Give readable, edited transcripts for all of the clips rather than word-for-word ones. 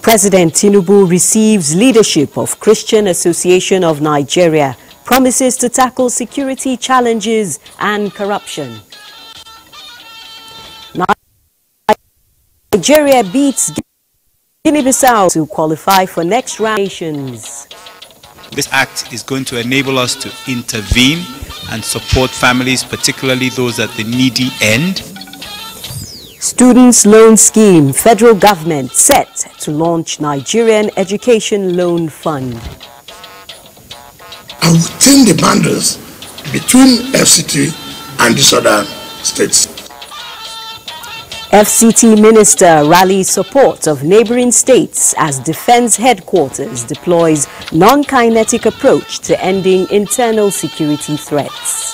President Tinubu receives leadership of Christian Association of Nigeria, promises to tackle security challenges and corruption. Nigeria beats Guinea-Bissau to qualify for next round nations. This act is going to enable us to intervene and support families, particularly those at the needy end. Students' loan scheme, federal government set to launch Nigerian Education Loan Fund. And within the boundaries between FCT and these other states. FCT Minister rallies support of neighboring states as Defense Headquarters deploys non-kinetic approach to ending internal security threats.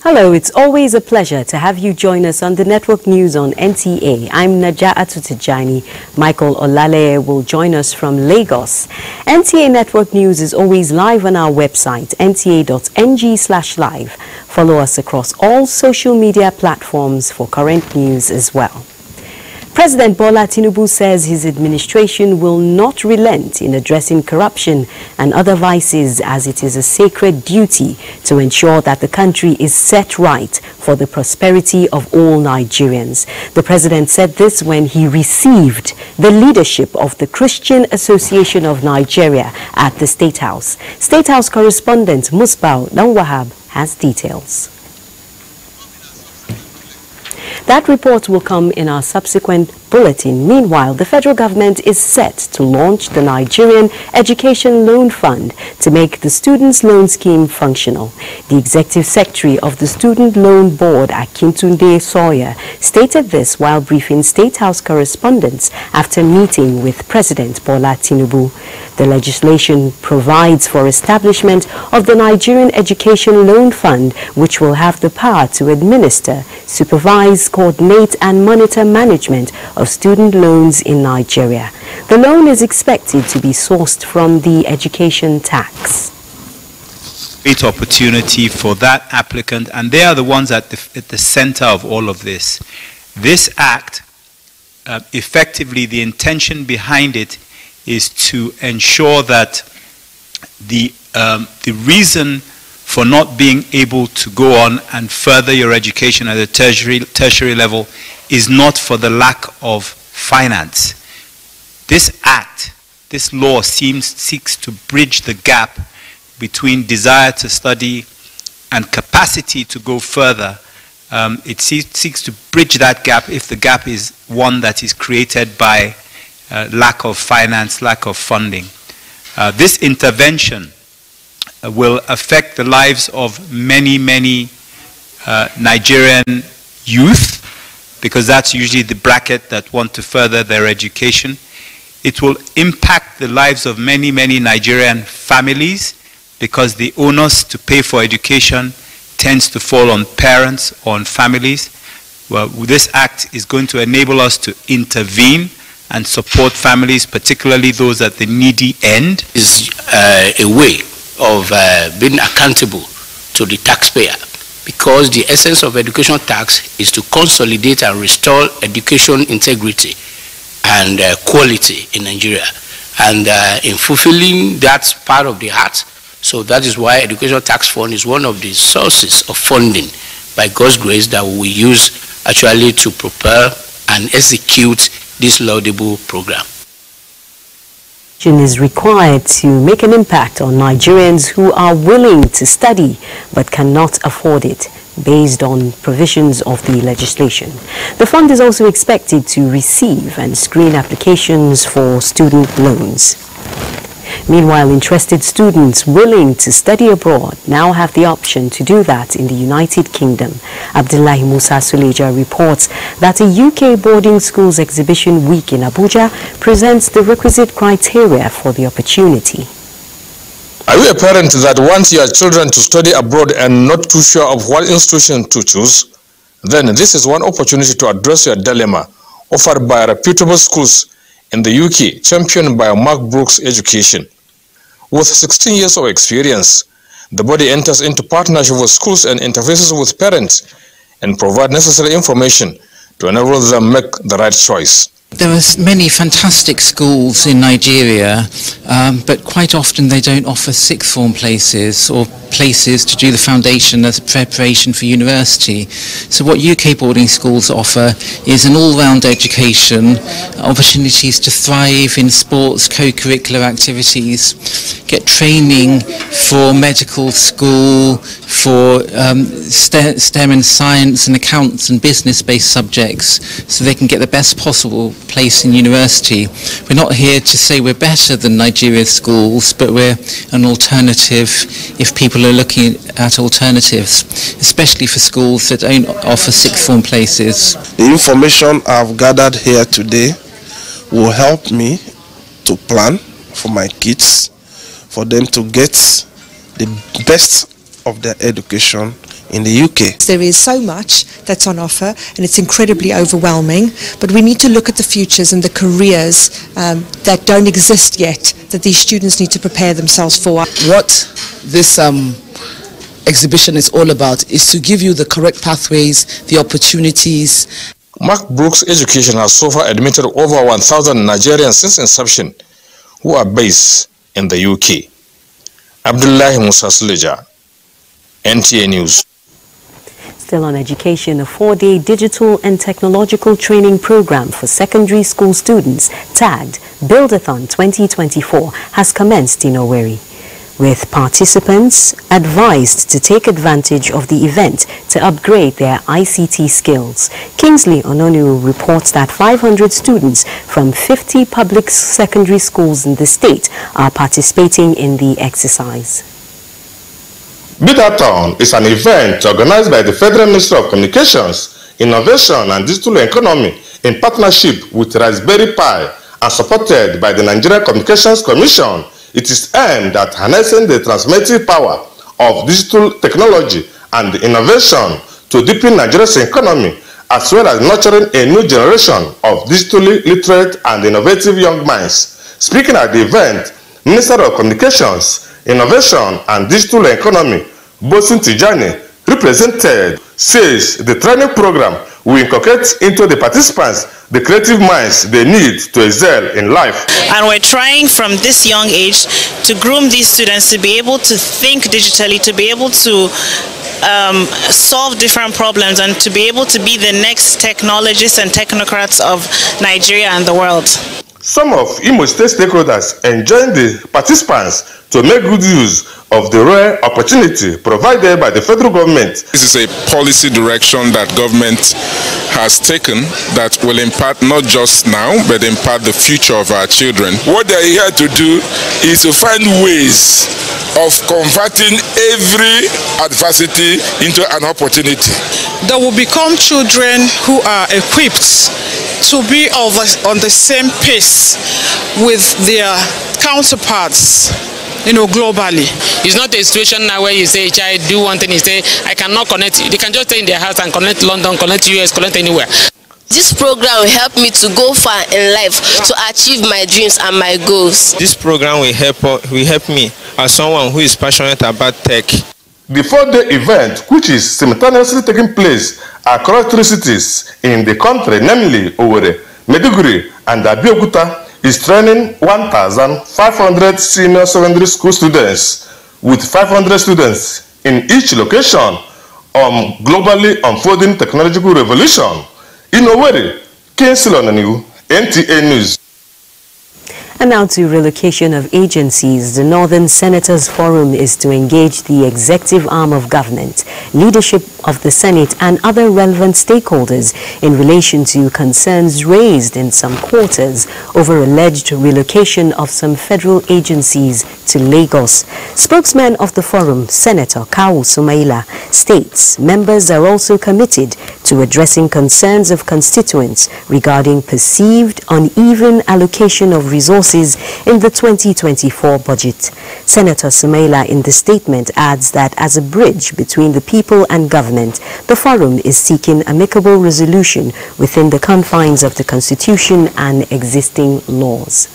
Hello, it's always a pleasure to have you join us on the network news on NTA. I'm Naja Atutijani. Michael Olale will join us from Lagos. NTA Network News is always live on our website, nta.ng/live. Follow us across all social media platforms for current news as well. President Bola Tinubu says his administration will not relent in addressing corruption and other vices, as it is a sacred duty to ensure that the country is set right for the prosperity of all Nigerians. The president said this when he received the leadership of the Christian Association of Nigeria at the State House. State House correspondent Musbau Danwahab has details. That report will come in our subsequent bulletin. Meanwhile, the federal government is set to launch the Nigerian Education Loan Fund to make the students' loan scheme functional. The executive secretary of the Student Loan Board, Akintunde Sawyer, stated this while briefing State House correspondents after meeting with President Bola Tinubu. The legislation provides for establishment of the Nigerian Education Loan Fund, which will have the power to administer, supervise, coordinate and monitor management of student loans in Nigeria. The loan is expected to be sourced from the education tax. Great opportunity for that applicant, and they are the ones at the center of all of this. This act, effectively, the intention behind it is to ensure that the reason for not being able to go on and further your education at the tertiary level is not for the lack of finance. This act, this law seeks to bridge the gap between desire to study and capacity to go further. It seeks to bridge that gap if the gap is one that is created by lack of finance, lack of funding. This intervention will affect the lives of many Nigerian youth, because that's usually the bracket that want to further their education. It will impact the lives of many Nigerian families, because the onus to pay for education tends to fall on parents or on families. Well, this act is going to enable us to intervene and support families, particularly those at the needy end. Is a way of being accountable to the taxpayer, because the essence of education tax is to consolidate and restore education integrity and quality in Nigeria. And in fulfilling that part of the heart, so that is why education tax fund is one of the sources of funding by God's grace that we use actually to prepare and execute this laudable program. Is required to make an impact on Nigerians who are willing to study but cannot afford it, based on provisions of the legislation. The fund is also expected to receive and screen applications for student loans. Meanwhile, interested students willing to study abroad now have the option to do that in the United Kingdom. Abdullahi Musa Suleja reports that a UK boarding schools exhibition week in Abuja presents the requisite criteria for the opportunity. Are you a parent that wants your children to study abroad and not too sure of what institution to choose? Then this is one opportunity to address your dilemma, offered by reputable schools in the UK, championed by Mark Brooks Education. With 16 years of experience, the body enters into partnership with schools and interfaces with parents and provide necessary information to enable them make the right choice. There are many fantastic schools in Nigeria, but quite often they don't offer sixth form places or places to do the foundation as a preparation for university. So what UK boarding schools offer is an all-round education, opportunities to thrive in sports, co-curricular activities, get training for medical school, for STEM and science and accounts and business-based subjects, so they can get the best possible place in university. We're not here to say we're better than Nigeria's schools, but we're an alternative if people are looking at alternatives, especially for schools that don't offer sixth form places. The information I've gathered here today will help me to plan for my kids, for them to get the best of their education in the UK. There is so much that's on offer and it's incredibly overwhelming, but we need to look at the futures and the careers that don't exist yet, that these students need to prepare themselves for. What this exhibition is all about is to give you the correct pathways, the opportunities. Mark Brooks Education has so far admitted over 1,000 Nigerians since inception who are based in the UK. Abdullahi Musa Suleja, NTA News. Still on education, a 4-day digital and technological training program for secondary school students, tagged Buildathon 2024, has commenced in Owerri, with participants advised to take advantage of the event to upgrade their ICT skills. Kingsley Ononu reports that 500 students from 50 public secondary schools in the state are participating in the exercise. Buildathon is an event organized by the Federal Ministry of Communications, Innovation and Digital Economy in partnership with Raspberry Pi and supported by the Nigerian Communications Commission. It is aimed at harnessing the transformative power of digital technology and innovation to deepen Nigeria's economy, as well as nurturing a new generation of digitally literate and innovative young minds. Speaking at the event, Minister of Communications, Innovation and Digital Economy, Bosun Tijani, represented, says the training program will inculcate into the participants the creative minds they need to excel in life. And we're trying from this young age to groom these students to be able to think digitally, to be able to solve different problems, and to be able to be the next technologists and technocrats of Nigeria and the world. Some of Imo State stakeholders enjoined the participants to make good use of the rare opportunity provided by the federal government. This is a policy direction that government has taken that will impact not just now, but impact the future of our children. What they are here to do is to find ways of converting every adversity into an opportunity. They will become children who are equipped to be on the same pace with their counterparts, globally. It's not a situation now where you say, child, do one thing, you say, I cannot connect. They can just stay in their house and connect London, connect US, connect anywhere. This program will help me to go far in life, to achieve my dreams and my goals. This program will help me as someone who is passionate about tech. The 4-day event, which is simultaneously taking place across 3 cities in the country, namely Owerri, Maiduguri, and Abuja, is training 1,500 senior secondary school students, with 500 students in each location on globally unfolding technological revolution. In Owerri, Kingsley Ononu, NTA News. And now to relocation of agencies. The Northern Senators Forum is to engage the executive arm of government, leadership of the Senate and other relevant stakeholders in relation to concerns raised in some quarters over alleged relocation of some federal agencies to Lagos. Spokesman of the forum, Senator Kawu Sumaila, states members are also committed to addressing concerns of constituents regarding perceived uneven allocation of resources resources in the 2024 budget. Senator Sumaila in the statement adds that as a bridge between the people and government, the forum is seeking amicable resolution within the confines of the Constitution and existing laws.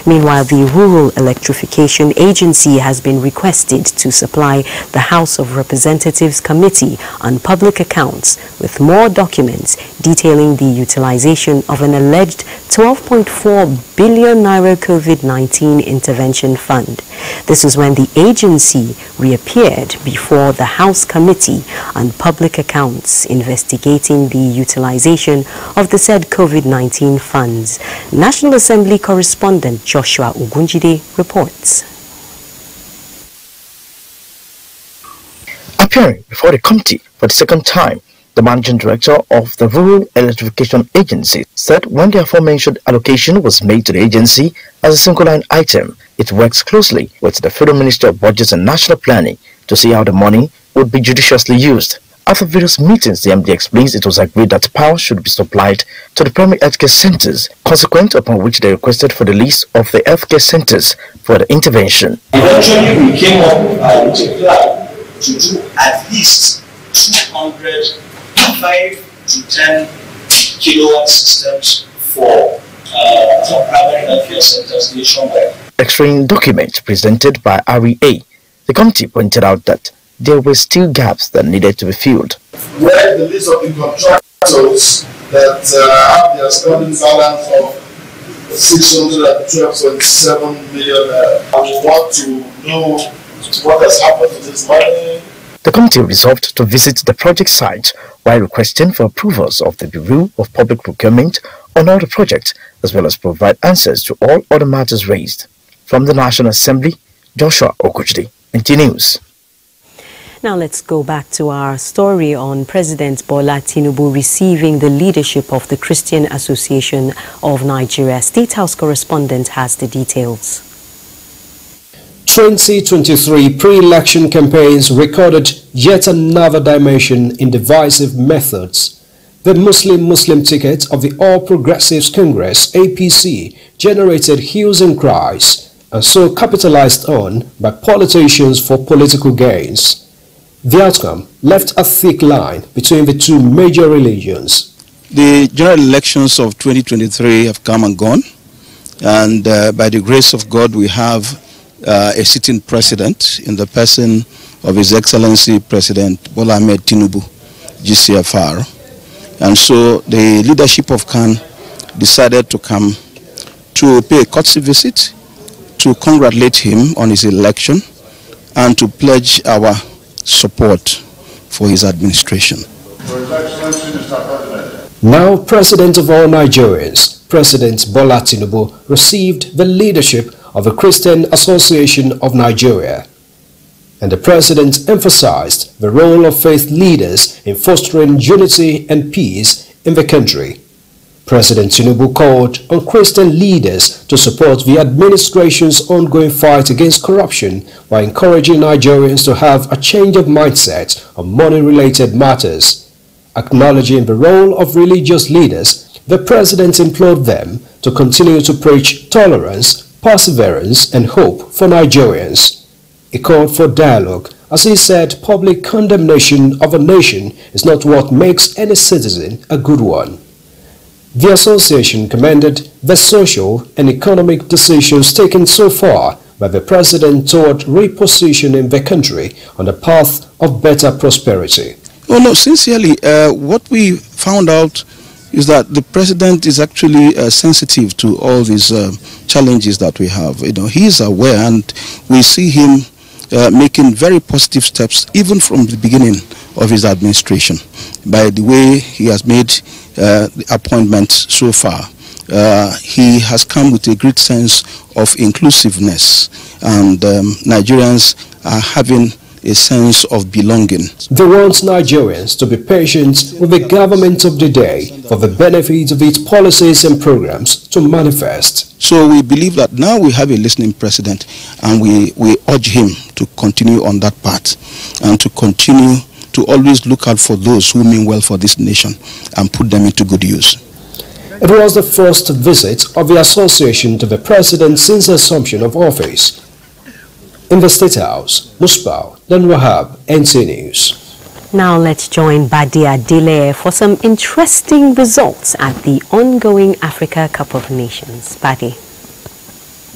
Meanwhile, the Rural Electrification Agency has been requested to supply the House of Representatives Committee on Public Accounts with more documents detailing the utilization of an alleged 12.4 billion naira COVID-19 intervention fund. This is when the agency reappeared before the House Committee on Public Accounts investigating the utilization of the said COVID-19 funds. National Assembly correspondent Joshua Ogunjide reports. Appearing before the committee for the second time, the managing director of the Rural Electrification Agency said when the aforementioned allocation was made to the agency as a single line item, it works closely with the Federal Ministry of Budgets and National Planning to see how the money would be judiciously used. After various meetings, the MD explains it was agreed that power should be supplied to the primary healthcare centers, consequent upon which they requested for the list of the healthcare centers for the intervention. Eventually, we came up with a plan to do at least 205 to 10 kilowatt systems for primary healthcare centers nationwide. Explaining documents presented by REA, the committee pointed out that there were still gaps that needed to be filled. Where the list of the contractors that have the outstanding balance of 612.7 million, we want to know what has happened to this money. The committee resolved to visit the project site while requesting for approvals of the Bureau of Public Procurement on all the projects, as well as provide answers to all other matters raised. From the National Assembly, Joshua Ogunjide, NTA News. Now let's go back to our story on President Bola Tinubu receiving the leadership of the Christian Association of Nigeria. State House correspondent has the details. 2023 pre-election campaigns recorded yet another dimension in divisive methods. The Muslim ticket of the All Progressives Congress (APC) generated hues and cries, and so capitalized on by politicians for political gains. The outcome left a thick line between the two major religions. The general elections of 2023 have come and gone, and by the grace of God we have a sitting president in the person of His Excellency President Bola Ahmed Tinubu, GCFR. And so the leadership of CAN decided to come to pay a courtesy visit, to congratulate him on his election, and to pledge our support for his administration. Now President of all Nigerians, President Bola Tinubu received the leadership of the Christian Association of Nigeria. And the President emphasized the role of faith leaders in fostering unity and peace in the country. President Tinubu called on Christian leaders to support the administration's ongoing fight against corruption by encouraging Nigerians to have a change of mindset on money-related matters. Acknowledging the role of religious leaders, the President implored them to continue to preach tolerance, perseverance, and hope for Nigerians. He called for dialogue, as he said public condemnation of a nation is not what makes any citizen a good one. The association commended the social and economic decisions taken so far by the President toward repositioning the country on the path of better prosperity. Oh no, sincerely, what we found out is that the President is actually sensitive to all these challenges that we have. You know, he is aware, and we see him making very positive steps even from the beginning of his administration by the way he has made the appointments so far. He has come with a great sense of inclusiveness, and Nigerians are having a sense of belonging. They want Nigerians to be patient with the government of the day for the benefit of its policies and programs to manifest. So we believe that now we have a listening president, and we urge him to continue on that path and to continue to always look out for those who mean well for this nation and put them into good use. It was the first visit of the association to the president since the assumption of office. In the State House, Musbau, then Wahab, NTA News. Now let's join Badia Dile for some interesting results at the ongoing Africa Cup of Nations. Badi.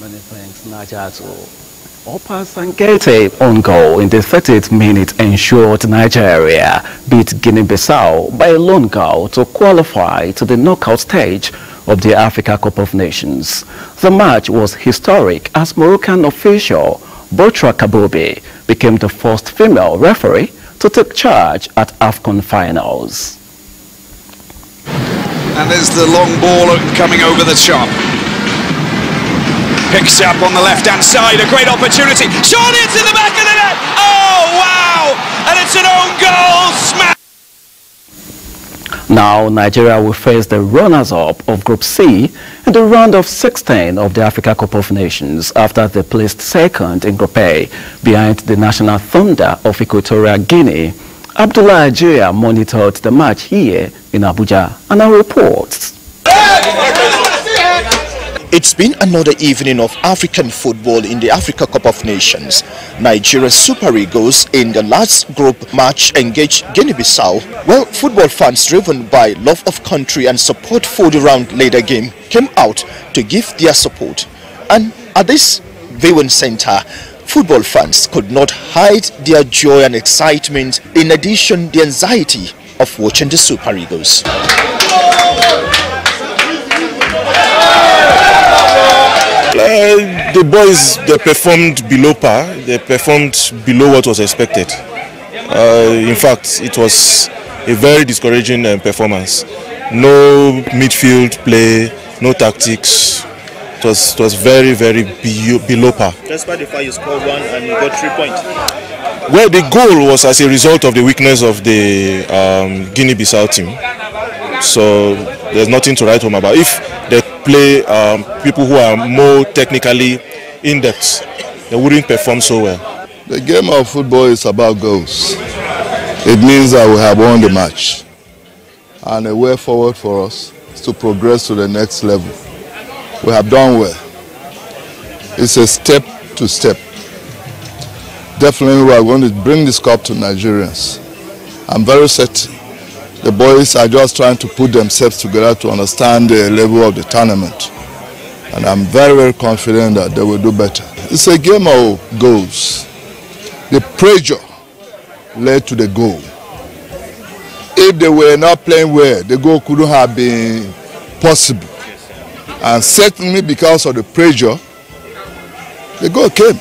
Many thanks, Najatu. Opa Sangete on goal in the 30th minute ensured Nigeria beat Guinea-Bissau by a lone goal to qualify to the knockout stage of the Africa Cup of Nations. The match was historic as Moroccan official Botra Kabobi became the first female referee to take charge at AFCON finals. And there's the long ball coming over the top. Picks up on the left-hand side, a great opportunity. Surely it's in the back of the net. Oh, wow! And it's an own goal smash. Now, Nigeria will face the runners-up of Group C in the round of 16 of the Africa Cup of Nations after they placed second in Group A behind the National Thunder of Equatorial Guinea. Abdullah Ajia monitored the match here in Abuja and now reports. It's been another evening of African football in the Africa Cup of Nations. Nigeria's Super Eagles in the last group match engaged Guinea-Bissau. Well, football fans driven by love of country and support for the round later game came out to give their support. And at this viewing center, football fans could not hide their joy and excitement, in addition the anxiety of watching the Super Eagles. The boys, they performed below par. They performed below what was expected. In fact, it was a very discouraging performance. No midfield play, no tactics. It was very, very below par. Despite the fact you scored one and you got 3 points. Well, the goal was as a result of the weakness of the Guinea-Bissau team. So there's nothing to write home about. If they play people who are more technically in-depth, they wouldn't perform so well. The game of football is about goals. It means that we have won the match. And a way forward for us is to progress to the next level. We have done well. It's a step to step. Definitely we are going to bring this cup to Nigerians. I'm very certain the boys are just trying to put themselves together to understand the level of the tournament. And I'm very, very confident that they will do better. It's a game of goals. The pressure led to the goal. If they were not playing well, the goal couldn't have been possible. And certainly because of the pressure, the goal came.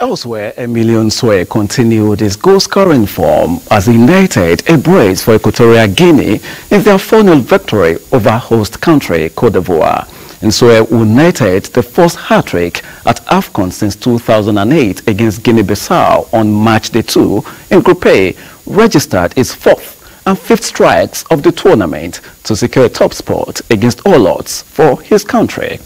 Elsewhere, Emilion Swe continued his goal-scoring form as he netted a brace for Equatorial Guinea in their 4-0 victory over host country Cote d'Ivoire. And Swe, who netted the first hat-trick at AFCON since 2008 against Guinea-Bissau on Match Day 2 in Group A, registered his 4th and 5th strikes of the tournament to secure a top spot against all odds for his country.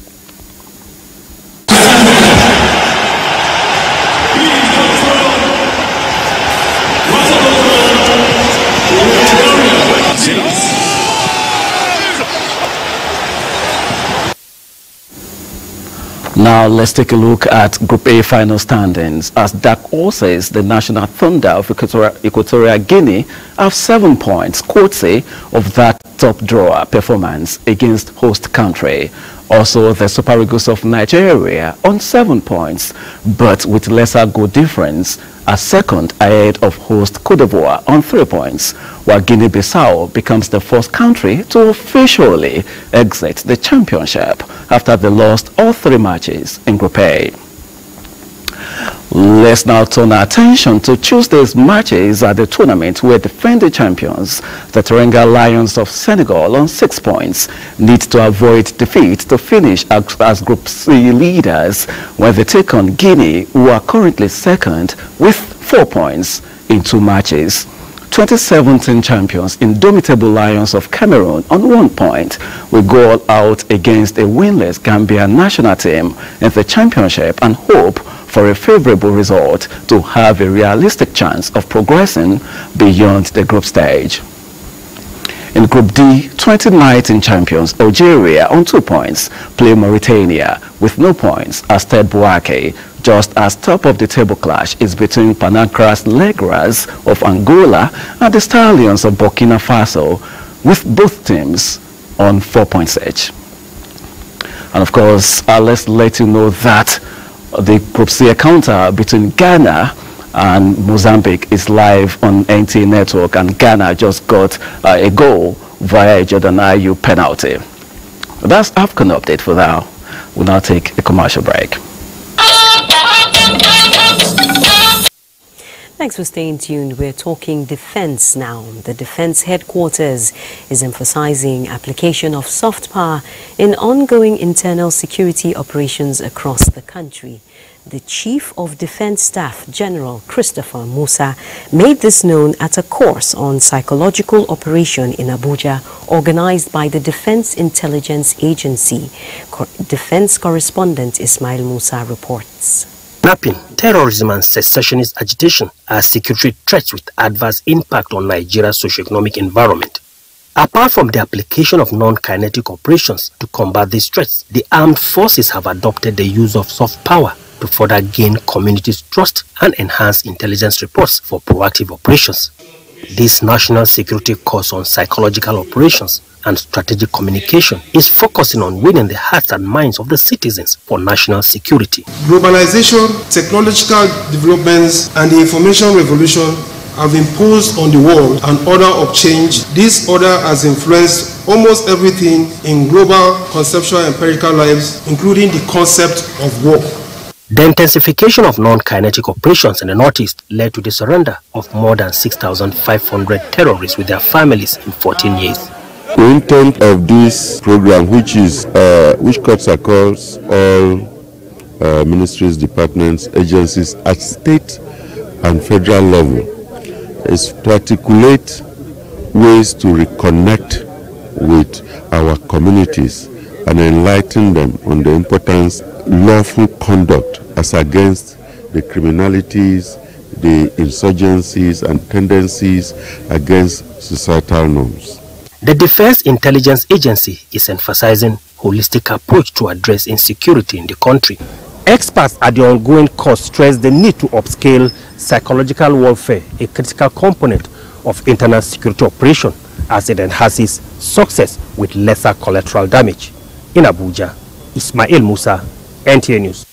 Now let's take a look at Group A final standings. As dark horses, the National Thunder of Equatorial Guinea have 7 points, courtesy of that top drawer performance against host country. Also, the Super Eagles of Nigeria on 7 points, but with lesser goal difference, are second ahead of host Cote d'Ivoire on 3 points, while Guinea-Bissau becomes the first country to officially exit the championship after they lost all 3 matches in Group A. Let's now turn our attention to Tuesday's matches at the tournament where defending champions, the Teranga Lions of Senegal on 6 points, need to avoid defeat to finish as Group C leaders when they take on Guinea, who are currently second with 4 points in 2 matches. 2017 champions Indomitable Lions of Cameroon on 1 point will go all out against a winless Gambia national team in the championship and hope for a favorable result to have a realistic chance of progressing beyond the group stage. In Group D, 2019 champions Algeria on 2 points play Mauritania with no points as Ted Bouake, just as top of the table clash is between Panancras Negras of Angola and the Stallions of Burkina Faso, with both teams on 4 points each. And of course, let's let you know that the Group C encounter between Ghana and Mozambique is live on NTA network, and Ghana just got a goal via a Jordan Ayew penalty. That's AFCON update for now. We'll now take a commercial break. Thanks for staying tuned. We're talking defense now. The defense headquarters is emphasizing application of soft power in ongoing internal security operations across the country. The Chief of Defense Staff, General Christopher Musa, made this known at a course on psychological operation in Abuja, organized by the Defense Intelligence Agency. Defense correspondent Ismail Musa reports. Kidnapping, terrorism and secessionist agitation are security threats with adverse impact on Nigeria's socio-economic environment. Apart from the application of non-kinetic operations to combat these threats, the armed forces have adopted the use of soft power to further gain communities' trust and enhance intelligence reports for proactive operations. This national security course on psychological operations and strategic communication is focusing on winning the hearts and minds of the citizens for national security. Globalization, technological developments, and the information revolution have imposed on the world an order of change. This order has influenced almost everything in global conceptual and empirical lives, including the concept of war. The intensification of non-kinetic operations in the Northeast led to the surrender of more than 6,500 terrorists with their families in 14 years. The intent of this program, which cuts across all ministries, departments, agencies at state and federal level, is to articulate ways to reconnect with our communities and enlighten them on the importance of lawful conduct as against the criminalities, the insurgencies and tendencies against societal norms. The Defense Intelligence Agency is emphasizing holistic approach to address insecurity in the country. Experts at the ongoing course stress the need to upscale psychological warfare, a critical component of internal security operation, as it enhances success with lesser collateral damage. In Abuja, Ismail Musa, NTA News.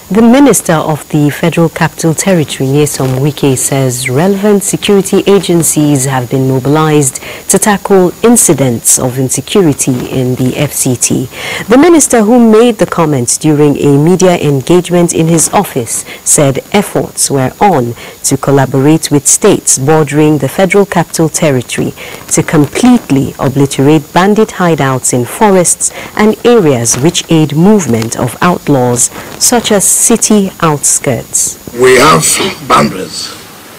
The Minister of the Federal Capital Territory, Nyesom Wike, says relevant security agencies have been mobilized to tackle incidents of insecurity in the FCT. The minister, who made the comments during a media engagement in his office, said efforts were on to collaborate with states bordering the Federal Capital Territory to completely obliterate bandit hideouts in forests and areas which aid movement of outlaws, such as city outskirts. We have boundaries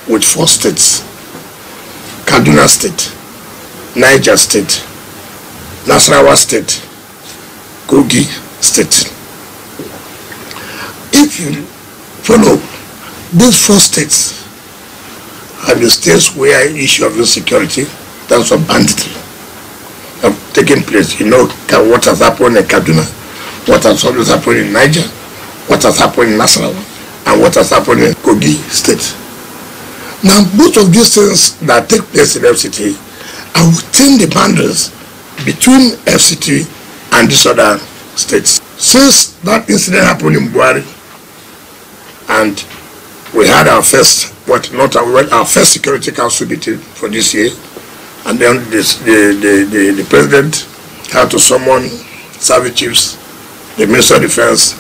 with 4 states: Kaduna State, Niger State, Nasarawa State, Kogi State. If you follow these 4 states and the states where issue of insecurity, terms of banditry, have taken place, you know what has happened in Kaduna, what has always happened in Niger, what has happened in Nasarawa, and what has happened in Kogi State. Now, both of these things that take place in FCT are within the boundaries between FCT and these other states. Since that incident happened in Buhari, and we had our first Security Council meeting for this year, and then the president had to summon service chiefs, the Minister of Defense,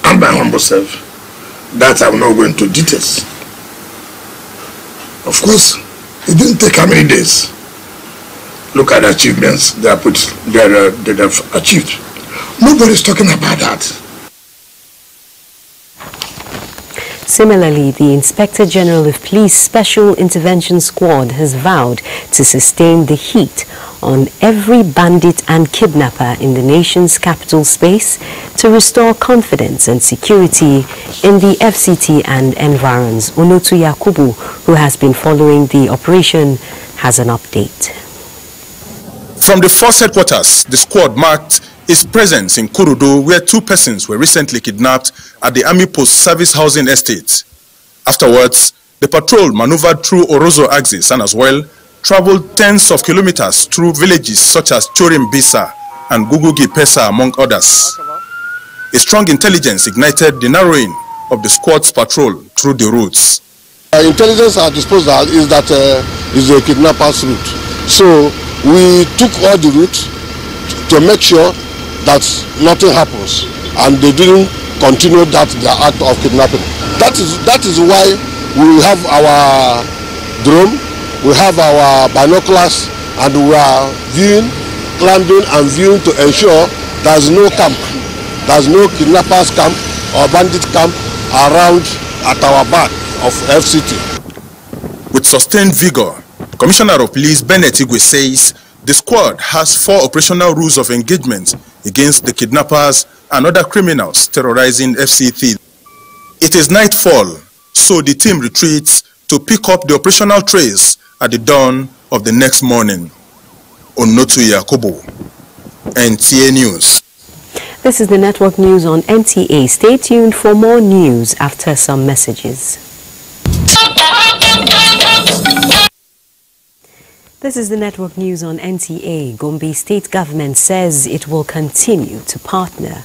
and my humble self, that I'm not going to details. Of course, it didn't take how many days. Look at the achievements they have achieved. Nobody's talking about that. Similarly, the Inspector General of Police Special Intervention Squad has vowed to sustain the heat on every bandit and kidnapper in the nation's capital space to restore confidence and security in the FCT and environs. Onotu Yakubu, who has been following the operation, has an update. From the force headquarters, the squad marked its presence in Kurudu, where 2 persons were recently kidnapped at the Army Post Service Housing Estate. Afterwards, the patrol maneuvered through Orozo axis and as well traveled tens of kilometers through villages such as Chorimbisa and Gugugi Pesa, among others. A strong intelligence ignited the narrowing of the squad's patrol through the routes. Intelligence at disposal is that is a kidnapper's route. So we took all the route to make sure that nothing happens, and they didn't continue their act of kidnapping. That is why we have our drone. We have our binoculars, and we are climbing and viewing to ensure there's no camp, there's no kidnappers camp or bandit camp around at our back of FCT. With sustained vigor, Commissioner of Police Bennett Igwe says the squad has 4 operational rules of engagement against the kidnappers and other criminals terrorizing FCT. It is nightfall, so the team retreats to pick up the operational trace at the dawn of the next morning. Onotu Yakubu, NTA News. This is the network news on NTA. Stay tuned for more news after some messages. This is the network news on NTA. Gombe State Government says it will continue to partner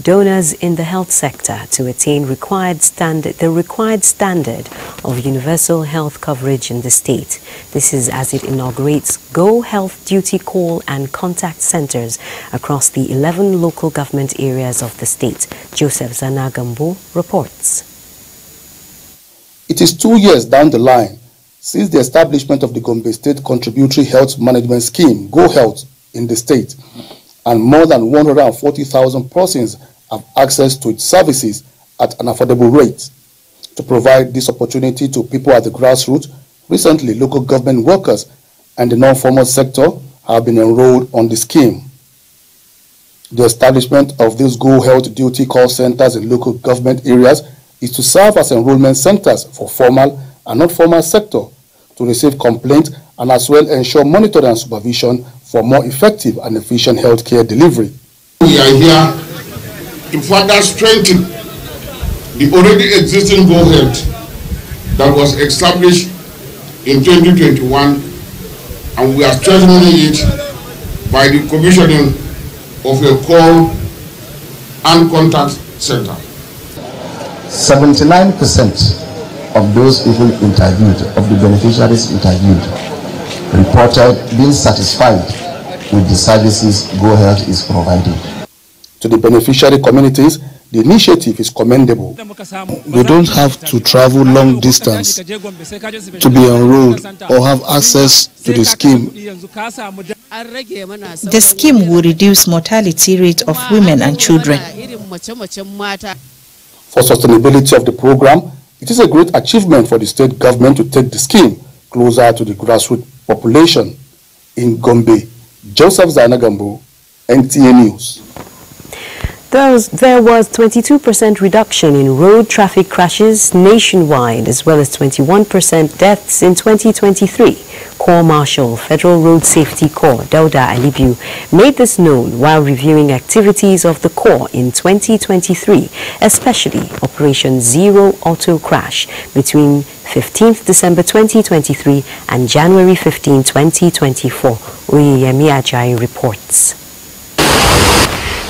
donors in the health sector to attain the required standard of universal health coverage in the state. This is as it inaugurates Go Health Duty Call and Contact Centers across the 11 local government areas of the state. Joseph Zanagambo reports. It is 2 years down the line since the establishment of the Gombe State Contributory Health Management Scheme, Go Health, in the state, and more than 140,000 persons have access to its services at an affordable rate. To provide this opportunity to people at the grassroots, recently local government workers and the non-formal sector have been enrolled on the scheme. The establishment of these Go Health Duty Call Centers in local government areas is to serve as enrollment centers for formal and non-formal sector to receive complaints and as well ensure monitoring and supervision for more effective and efficient healthcare delivery. We are here to further strengthen the already existing Go Health that was established in 2021, and we are strengthening it by the commissioning of a call and contact center. 79% of those people interviewed, of the beneficiaries interviewed, reported being satisfied with the services Go Health is providing. To the beneficiary communities, the initiative is commendable. They don't have to travel long distance to be enrolled or have access to the scheme. The scheme will reduce mortality rate of women and children. For sustainability of the program, it is a great achievement for the state government to take the scheme closer to the grassroots population. In Gombe, Joseph Zanagambo, NTA News. There was 22% reduction in road traffic crashes nationwide, as well as 21% deaths in 2023. Corps Marshal, Federal Road Safety Corps, Dauda Alibiu, made this known while reviewing activities of the Corps in 2023, especially Operation Zero Auto Crash between 15th December 2023 and January 15, 2024. Oyeyemi Ajayi reports.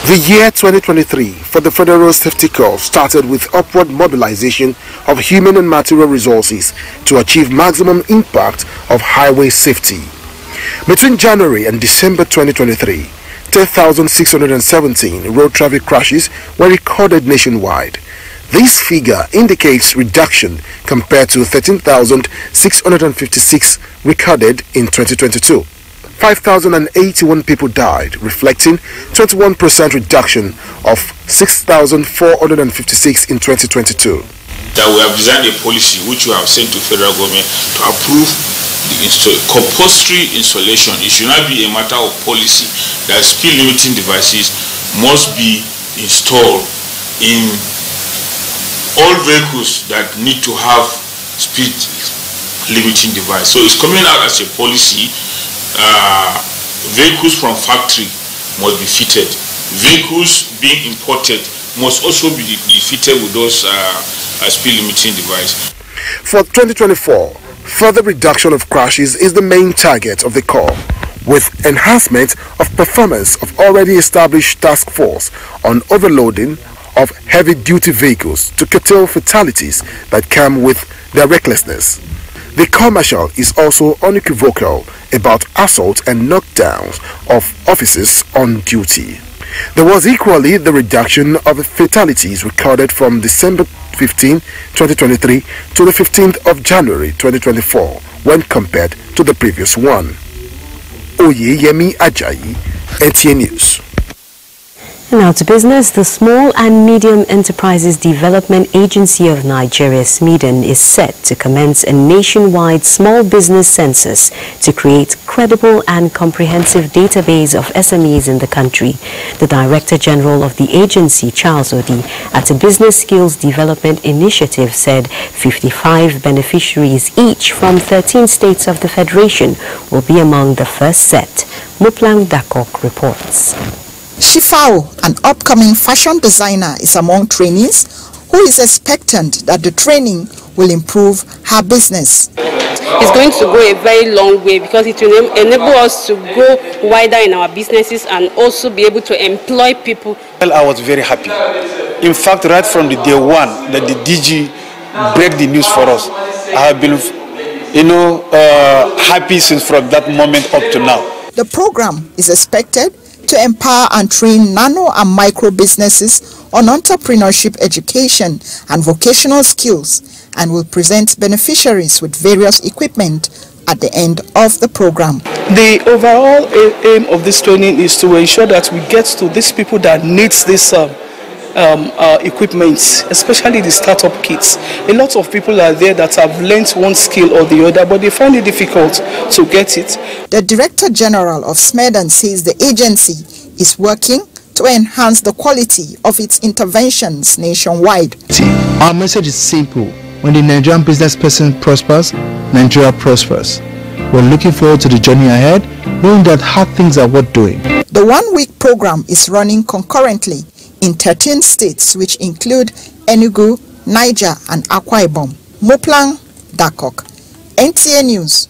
The year 2023 for the Federal Safety Corps started with upward mobilization of human and material resources to achieve maximum impact of highway safety. Between January and December 2023, 10,617 road traffic crashes were recorded nationwide. This figure indicates reduction compared to 13,656 recorded in 2022. 5,081 people died, reflecting 21% reduction of 6,456 in 2022. that we have designed a policy which we have sent to federal government to approve the compulsory installation. It should not be a matter of policy that speed limiting devices must be installed in all vehicles that need to have speed limiting device. So it's coming out as a policy. Vehicles from factory must be fitted. Vehicles being imported must also be fitted with those speed limiting devices. For 2024, further reduction of crashes is the main target of the call, with enhancement of performance of already established task force on overloading of heavy-duty vehicles to curtail fatalities that come with their recklessness. The Corps Marshal is also unequivocal about assault and knockdowns of officers on duty. There was equally the reduction of fatalities recorded from December 15, 2023 to the 15th of January 2024 when compared to the previous one. Oyeyemi Ajayi, NTA News. Now to business. The Small and Medium Enterprises Development Agency of Nigeria, SMEDEN, is set to commence a nationwide small business census to create credible and comprehensive database of SMEs in the country. The Director General of the agency, Charles Odi, at a Business Skills Development Initiative said 55 beneficiaries, each from 13 states of the Federation, will be among the first set. Muplang Dakok reports. Shifao, an upcoming fashion designer, is among trainees who is expectant that the training will improve her business. It's going to go a very long way because it will enable us to go wider in our businesses and also be able to employ people. Well, I was very happy. In fact, right from the day one that the DG break the news for us, I have been, happy since from that moment up to now. The program is expected to empower and train nano and micro businesses on entrepreneurship education and vocational skills, and will present beneficiaries with various equipment at the end of the program. The overall aim of this training is to ensure that we get to these people that needs this equipment, especially the startup kits. A lot of people are there that have learnt one skill or the other, but they find it difficult to get it. The Director General of SMEDEN says the agency is working to enhance the quality of its interventions nationwide. Our message is simple. When the Nigerian business person prospers, Nigeria prospers. We're looking forward to the journey ahead, knowing that hard things are worth doing. The one-week program is running concurrently in 13 states, which include Enugu, Niger, and Akwa Ibom. Moplang Dakok, NTA News.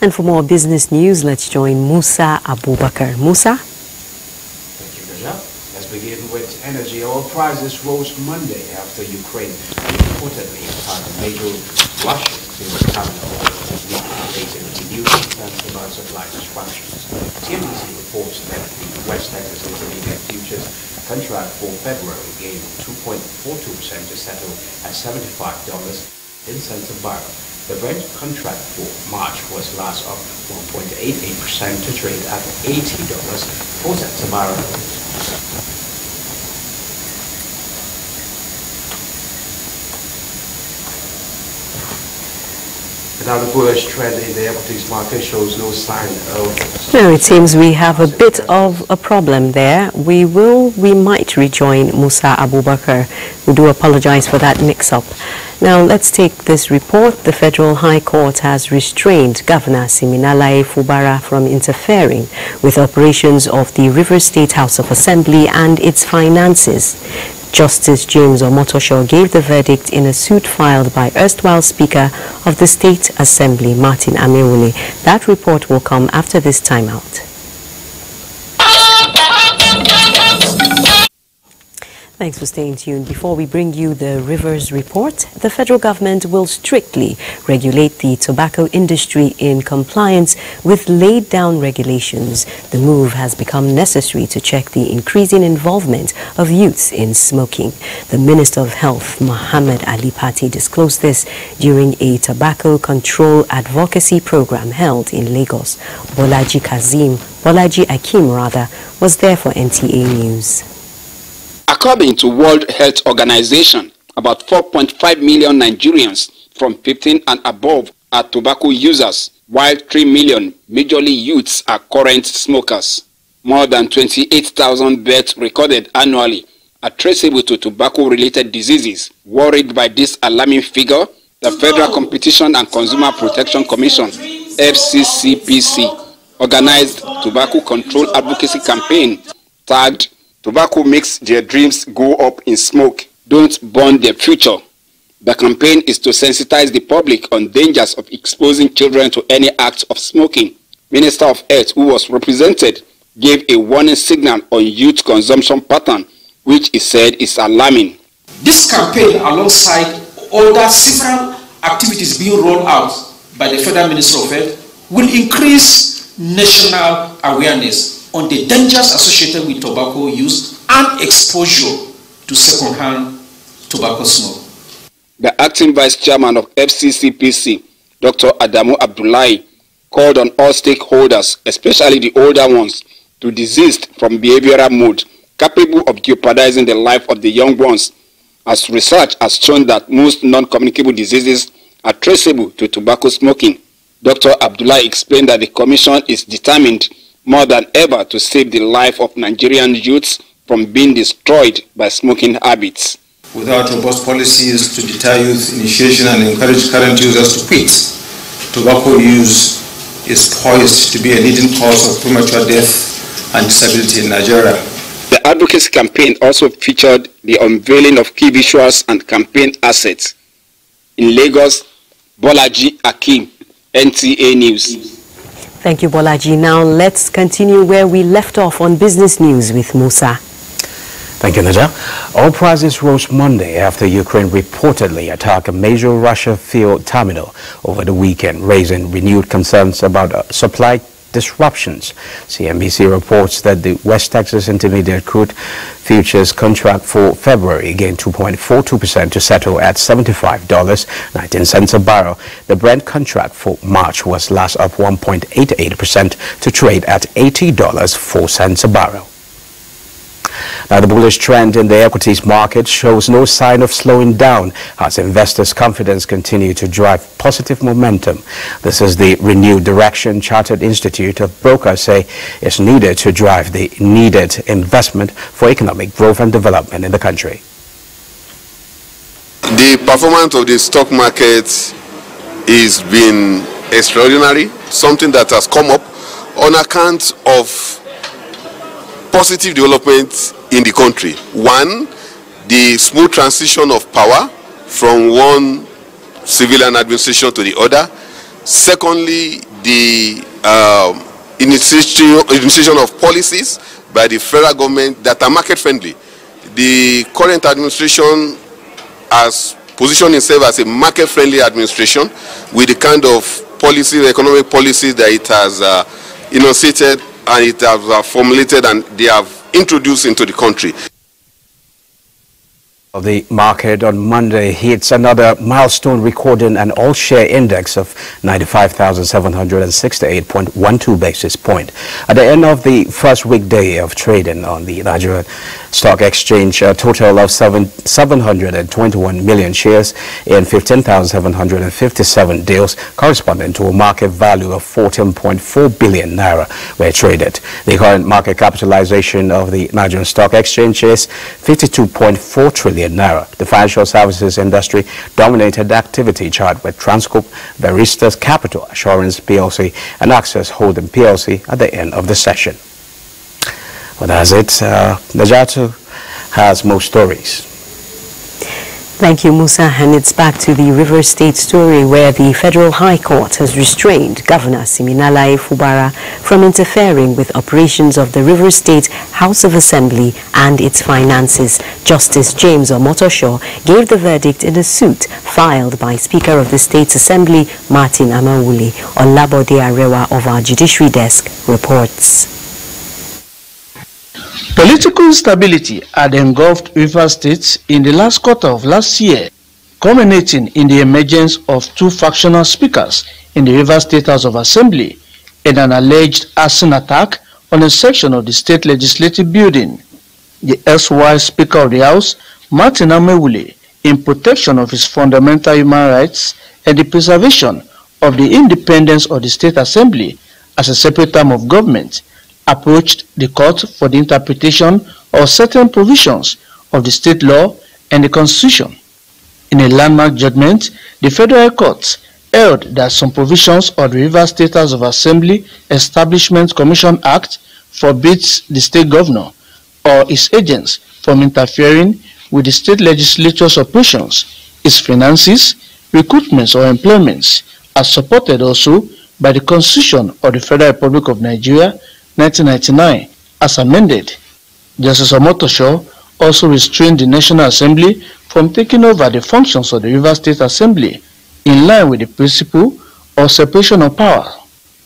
And for more business news, let's join Musa Abubakar. Musa? Thank you, Naja. Let's begin with energy. Oil prices rose Monday after Ukraine reportedly had a major Russian in the terminal, leading to news and demand supply disruptions. TMC reports that the West Texas Intermediate Futures contract for February gained 2.42% to settle at $75 a barrel. The Brent contract for March was last up 1.88% to trade at $80 a barrel. Now the bullish trend in the equities market shows no sign of... No, it seems we have a bit of a problem there. We might rejoin Musa Abubakar. We do apologize for that mix-up. Now let's take this report. The Federal High Court has restrained Governor Siminalayi Fubara from interfering with operations of the Rivers State House of Assembly and its finances. Justice James Omotosho gave the verdict in a suit filed by erstwhile Speaker of the State Assembly, Martin Amewule. That report will come after this timeout. Thanks for staying tuned. Before we bring you the Rivers Report, the federal government will strictly regulate the tobacco industry in compliance with laid-down regulations. The move has become necessary to check the increasing involvement of youths in smoking. The Minister of Health, Mohammed Ali Pati, disclosed this during a tobacco control advocacy program held in Lagos. Bolaji Akim was there for NTA News. According to World Health Organization, about 4.5 million Nigerians from 15 and above are tobacco users, while 3 million, majorly youths, are current smokers. More than 28,000 deaths recorded annually are traceable to tobacco-related diseases. Worried by this alarming figure, the Federal Competition and Consumer Protection Commission, FCCPC, organized tobacco control advocacy campaign tagged "Tobacco Makes Their Dreams Go Up in Smoke. Don't Burn Their Future." The campaign is to sensitize the public on dangers of exposing children to any act of smoking. Minister of Health, who was represented, gave a warning signal on youth consumption pattern, which he said is alarming. This campaign, alongside other several activities being rolled out by the Federal Ministry of Health, will increase national awareness on the dangers associated with tobacco use and exposure to second-hand tobacco smoke. The acting vice chairman of FCCPC, Dr. Adamu Abdullahi, called on all stakeholders, especially the older ones, to desist from behavioral mood capable of jeopardizing the life of the young ones, as research has shown that most non-communicable diseases are traceable to tobacco smoking. Dr. Abdullahi explained that the Commission is determined more than ever to save the life of Nigerian youths from being destroyed by smoking habits. Without robust policies to deter youth initiation and encourage current users to quit, tobacco use is poised to be a leading cause of premature death and disability in Nigeria. The advocacy campaign also featured the unveiling of key visuals and campaign assets. In Lagos, Bolaji Akim, NTA News. Thank you, Bolaji. Now let's continue where we left off on business news with Musa. Thank you, Naja. Oil prices rose Monday after Ukraine reportedly attacked a major Russia fuel terminal over the weekend, raising renewed concerns about supply disruptions. CNBC reports that the West Texas Intermediate crude futures contract for February gained 2.42% to settle at $75.19 a barrel. The Brent contract for March was last up 1.88% to trade at $80.04 a barrel. Now, the bullish trend in the equities market shows no sign of slowing down as investors' confidence continue to drive positive momentum. This is the renewed direction Chartered Institute of Brokers say is needed to drive the needed investment for economic growth and development in the country. The performance of the stock market is been extraordinary, something that has come up on account of positive developments in the country. One, the smooth transition of power from one civilian administration to the other. Secondly, the initiation of policies by the federal government that are market friendly. The current administration has positioned itself as a market friendly administration with the kind of policy, economic policies that it has enunciated and it has formulated and they have introduced into the country. The market on Monday hits another milestone, recording an all-share index of 95,768.12 basis point. At the end of the first weekday of trading on the Nigerian Stock Exchange, a total of 721 million shares in 15,757 deals, corresponding to a market value of 14.4 billion naira, were traded. The current market capitalization of the Nigerian Stock Exchange is 52.4 trillion naira. The financial services industry dominated the activity chart with Transcorp, Baristas Capital Assurance PLC and Access Holding PLC at the end of the session. Well, that's it. Najatu has more stories. Thank you, Musa. And it's back to the Rivers State story, where the Federal High Court has restrained Governor Siminalayi Fubara from interfering with operations of the Rivers State House of Assembly and its finances. Justice James Omotosho gave the verdict in a suit filed by Speaker of the State Assembly Martin Amaewhule. Olabode Arewa of our Judiciary Desk reports. Political instability had engulfed Rivers State in the last quarter of last year, culminating in the emergence of two factional speakers in the Rivers State House of Assembly in an alleged arson attack on a section of the state legislative building. The erstwhile Speaker of the House, Martin Amaewhule, in protection of its fundamental human rights and the preservation of the independence of the State Assembly as a separate arm of government, approached the court for the interpretation of certain provisions of the state law and the Constitution. In a landmark judgment, the Federal Court held that some provisions of the Rivers State House of Assembly Establishment Commission Act forbids the state governor or his agents from interfering with the state legislature's operations, its finances, recruitments or employments, as supported also by the Constitution of the Federal Republic of Nigeria, 1999, as amended. Justice Omotosho also restrained the National Assembly from taking over the functions of the Rivers State Assembly in line with the principle of separation of power.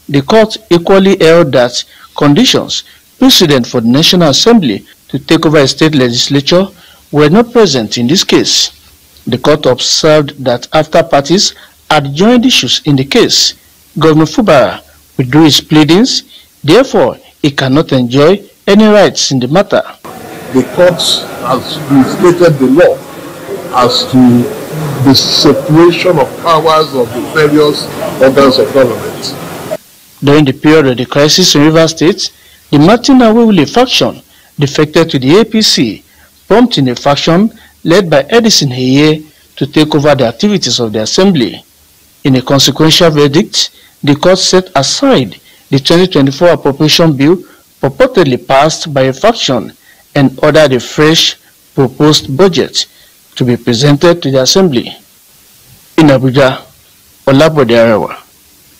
The court equally held that conditions precedent for the National Assembly to take over a state legislature were not present in this case. The court observed that after parties had joined issues in the case, Governor Fubara withdrew his pleadings, therefore he cannot enjoy any rights in the matter. The court has restated the law as to the separation of powers of the various organs of government. During the period of the crisis in Rivers State, the Martin Awewule faction defected to the APC, prompting a faction led by Edison Heye to take over the activities of the assembly. In a consequential verdict, the court set aside the 2024 appropriation bill purportedly passed by a faction and ordered a fresh proposed budget to be presented to the assembly. In Abuja, Olabode Arewa,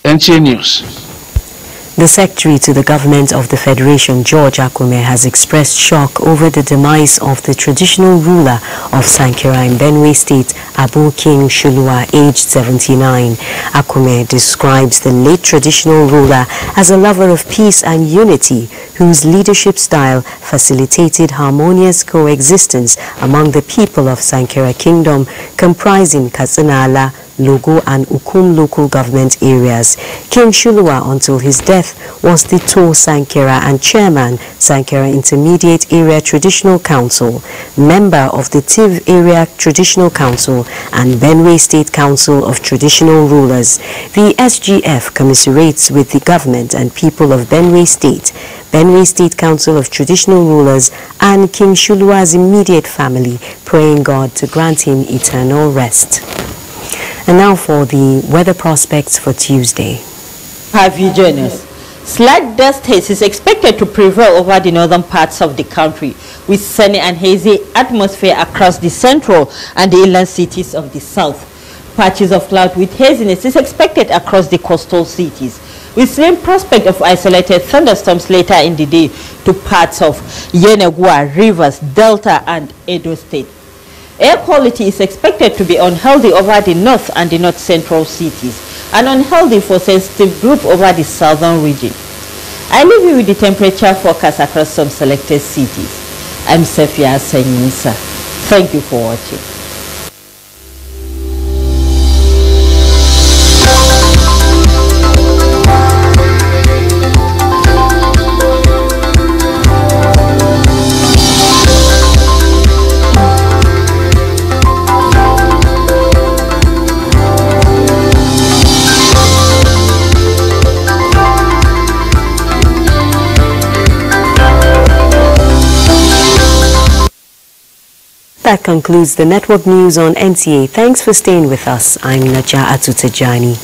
NTA News. The Secretary to the Government of the Federation, George Akume, has expressed shock over the demise of the traditional ruler of Sankera in Benue State, Abu King Shulua, aged 79. Akume describes the late traditional ruler as a lover of peace and unity, whose leadership style facilitated harmonious coexistence among the people of Sankera Kingdom, comprising Katsanala, Logo and Ukum local government areas. King Shulua, until his death, was the Tor Sankera and chairman, Sankera Intermediate Area Traditional Council, member of the Tiv Area Traditional Council and Benue State Council of Traditional Rulers. The SGF commiserates with the government and people of Benue State, Benue State Council of Traditional Rulers and King Shulua's immediate family, praying God to grant him eternal rest. And now for the weather prospects for Tuesday. Have you joined us? Slight dust haze is expected to prevail over the northern parts of the country, with sunny and hazy atmosphere across the central and the inland cities of the south. Patches of cloud with haziness is expected across the coastal cities, with slim prospect of isolated thunderstorms later in the day to parts of Yenagoa, Rivers, Delta and Edo State. Air quality is expected to be unhealthy over the north and the north central cities, and unhealthy for sensitive group over the southern region. I leave you with the temperature forecast across some selected cities. I'm Sefia Senyinsa. Thank you for watching. That concludes the network news on NTA. Thanks for staying with us. I'm Naja Atutejani.